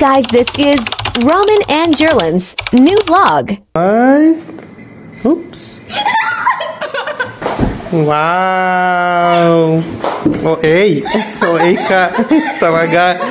guys, this is Roman and Jerlin's new vlog. What? Oops. Wow! OA! OA ka! Talaga!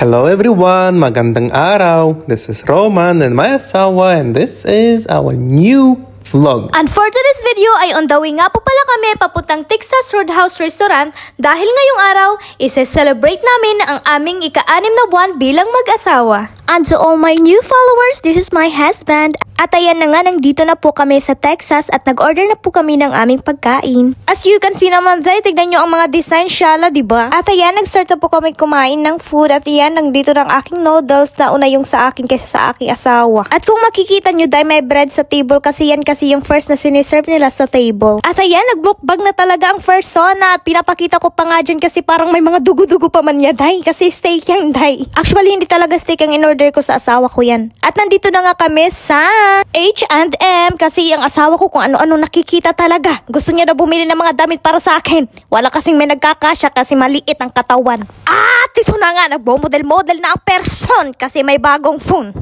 Hello everyone! Magandang araw! This is Roman and my asawa and this is our new vlog. And for today's video ay on the way nga po pala kami papuntang Texas Roadhouse Restaurant dahil ngayong araw ise-celebrate namin ang aming ika-6 na buwan bilang mag-asawa. And to all my new followers, this is my husband. At ayan na nga, nandito na po kami sa Texas at nag-order na po kami ng aming pagkain. As you can see naman tayo, tignan nyo ang mga design syala, diba? At ayan, nag-start na po kami kumain ng food. At ayan, nandito ng aking noodles na una yung sa akin kaysa sa aking asawa. At kung makikita nyo, dahil may bread sa table kasi yan kasi yung first na siniserve nila sa table. At ayan, nagmukbang na talaga ang first sona at pinapakita ko pa nga dyan kasi parang may mga dugo-dugo pa man niya, day. Kasi steak yung day. Actually, hindi talaga steak ang in-order ko sa asawa ko yan. At nandito na nga kami sa H&M kasi ang asawa ko kung ano-ano nakikita talaga. Gusto niya na bumili ng mga damit para sa akin. Wala kasing may nagkakasya kasi maliit ang katawan. At ito na nga, nagbo-model-model na ang person kasi may bagong phone.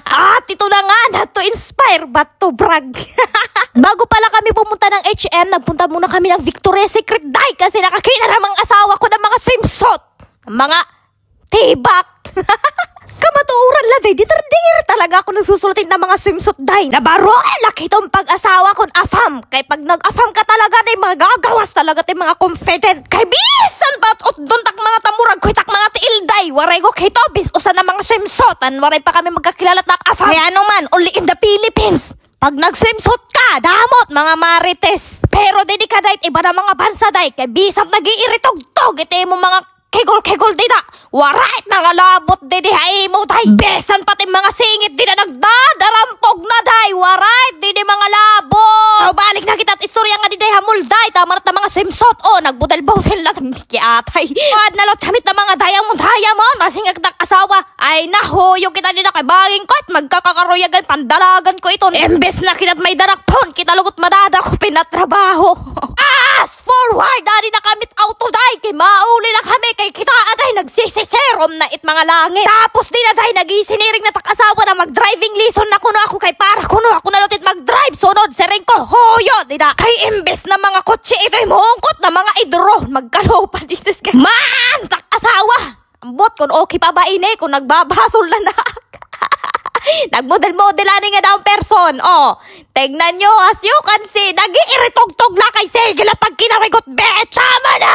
At ito na nga, not to inspire but to brag. Bago pala kami pumunta ng H&M, nagpunta muna kami ng Victoria's Secret dahil kasi nakakita ng mga asawa ko ng mga swimsuit. Mga tibak. Kamatuuran lang, day. Ditar-dir talaga ako nagsusulutin ng mga swimsuit, day. Nabaro, laki itong pag-asawa kong afam. Kay pag nag-afam ka talaga, day, mga gagawas talaga, day, mga confident. Kay bisan ba't doon tak mga tamurag ko, tak mga tiil, day. Waray ko kay Tobis, usan na mga swimsuit. Waray pa kami magkakilala tak afam. Kaya ano man, only in the Philippines. Pag nag-swimsuit ka, damot, mga marites. Pero di ka, day, iba na mga bansa, day. Kay bisan nag-iiritog-tog, ito mo mga kegol-kegol din na. Warait na nga labot din ay mo day. Besan pati mga singit din na nagdadarampog na day. Warait din mga labot. So, balik na kita at istorya nga din day hamul day. Tamarat na mga swimsuit. O, nagbudel-budel na kiatay. Pad na lot hamit na mga dayamon. Masing agdak asawa. Ay nahuyog kita din na kay baging kot. Magkakakaroyagan, pandalagan ko ito. Embes na kinat may darakpon. Kita lugot madada ko pinatrabaho. As forward, dari na kamit auto day. Kay mauli na kami kay kita aday nagsisiserom na it mga langit. Tapos din aday nagisiniring na tak-asawa na mag-driving lesson na kuno ako kay para kuno ako na lutit mag-drive. Sunod sering ko hoyo dida. Kay imbes na mga kotse ito'y muungkot na mga idro. Magkalopa dito kay man tak-asawa. Ambot kung okay pa ba ini kung nagbabasol na na. Nagmodel-model ani nga daw person. Oh, tignan nyo as you can see, nag-iiritog-tog na kay sige la pag kinarigot. Tama na!